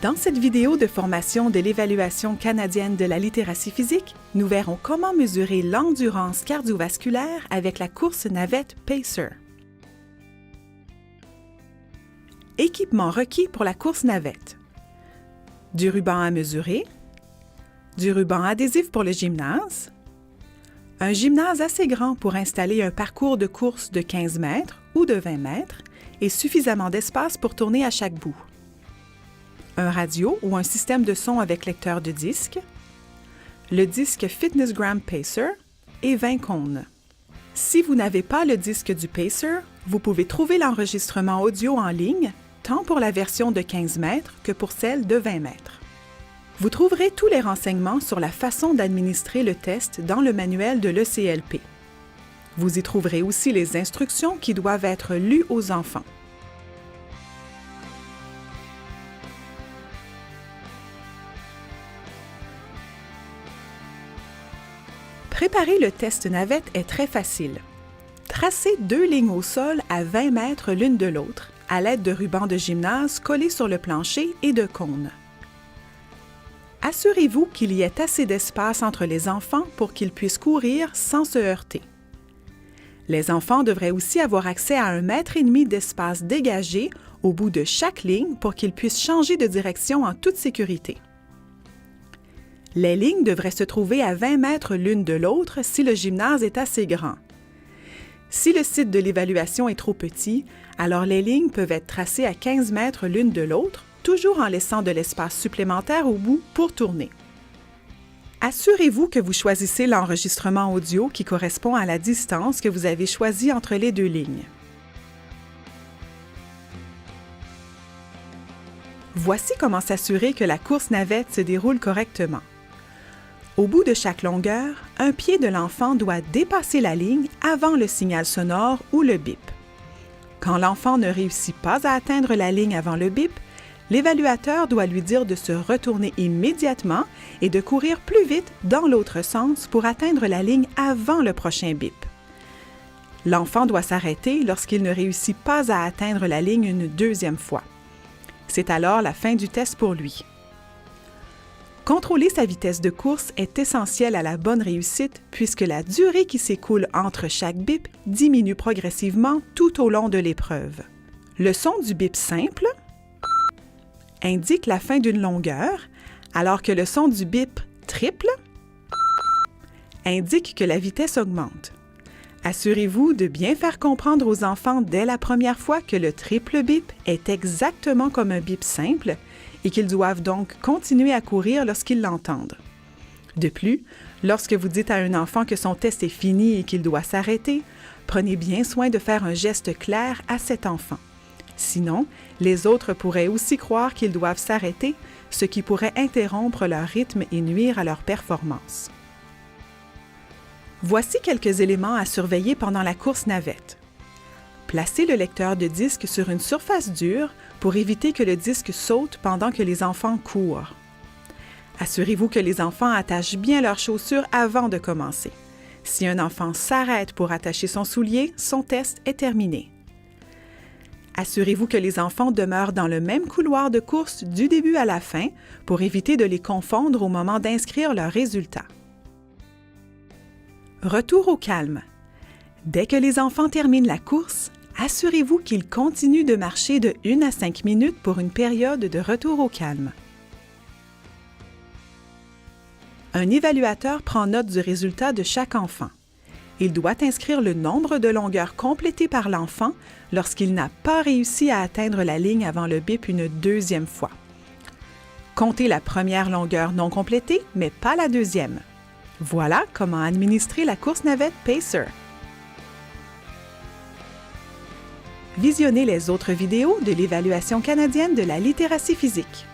Dans cette vidéo de formation de l'Évaluation canadienne de la littératie physique, nous verrons comment mesurer l'endurance cardiovasculaire avec la course navette Pacer. Équipement requis pour la course navette. Du ruban à mesurer, du ruban adhésif pour le gymnase, un gymnase assez grand pour installer un parcours de course de 15 mètres ou de 20 mètres et suffisamment d'espace pour tourner à chaque bout, un radio ou un système de son avec lecteur de disque, le disque FitnessGram Pacer et 20 cônes. Si vous n'avez pas le disque du Pacer, vous pouvez trouver l'enregistrement audio en ligne, tant pour la version de 15 mètres que pour celle de 20 mètres. Vous trouverez tous les renseignements sur la façon d'administrer le test dans le manuel de l'ECLP. Vous y trouverez aussi les instructions qui doivent être lues aux enfants. Préparer le test navette est très facile. Tracez 2 lignes au sol à 20 mètres l'une de l'autre, à l'aide de rubans de gymnase collés sur le plancher et de cônes. Assurez-vous qu'il y ait assez d'espace entre les enfants pour qu'ils puissent courir sans se heurter. Les enfants devraient aussi avoir accès à 1,5 m d'espace dégagé au bout de chaque ligne pour qu'ils puissent changer de direction en toute sécurité. Les lignes devraient se trouver à 20 mètres l'une de l'autre si le gymnase est assez grand. Si le site de l'évaluation est trop petit, alors les lignes peuvent être tracées à 15 mètres l'une de l'autre, toujours en laissant de l'espace supplémentaire au bout pour tourner. Assurez-vous que vous choisissez l'enregistrement audio qui correspond à la distance que vous avez choisie entre les 2 lignes. Voici comment s'assurer que la course navette se déroule correctement. Au bout de chaque longueur, un pied de l'enfant doit dépasser la ligne avant le signal sonore ou le bip. Quand l'enfant ne réussit pas à atteindre la ligne avant le bip, l'évaluateur doit lui dire de se retourner immédiatement et de courir plus vite dans l'autre sens pour atteindre la ligne avant le prochain bip. L'enfant doit s'arrêter lorsqu'il ne réussit pas à atteindre la ligne une 2e fois. C'est alors la fin du test pour lui. Contrôler sa vitesse de course est essentiel à la bonne réussite puisque la durée qui s'écoule entre chaque bip diminue progressivement tout au long de l'épreuve. Le son du bip simple indique la fin d'une longueur, alors que le son du bip triple indique que la vitesse augmente. Assurez-vous de bien faire comprendre aux enfants dès la première fois que le triple bip est exactement comme un bip simple et qu'ils doivent donc continuer à courir lorsqu'ils l'entendent. De plus, lorsque vous dites à un enfant que son test est fini et qu'il doit s'arrêter, prenez bien soin de faire un geste clair à cet enfant. Sinon, les autres pourraient aussi croire qu'ils doivent s'arrêter, ce qui pourrait interrompre leur rythme et nuire à leur performance. Voici quelques éléments à surveiller pendant la course navette. Placez le lecteur de disque sur une surface dure pour éviter que le disque saute pendant que les enfants courent. Assurez-vous que les enfants attachent bien leurs chaussures avant de commencer. Si un enfant s'arrête pour attacher son soulier, son test est terminé. Assurez-vous que les enfants demeurent dans le même couloir de course du début à la fin pour éviter de les confondre au moment d'inscrire leurs résultats. Retour au calme. Dès que les enfants terminent la course, assurez-vous qu'ils continuent de marcher de 1 à 5 minutes pour une période de retour au calme. Un évaluateur prend note du résultat de chaque enfant. Il doit inscrire le nombre de longueurs complétées par l'enfant lorsqu'il n'a pas réussi à atteindre la ligne avant le bip une 2e fois. Comptez la première longueur non complétée, mais pas la 2e. Voilà comment administrer la course navette Pacer. Visionnez les autres vidéos de l'Évaluation canadienne de la littératie physique.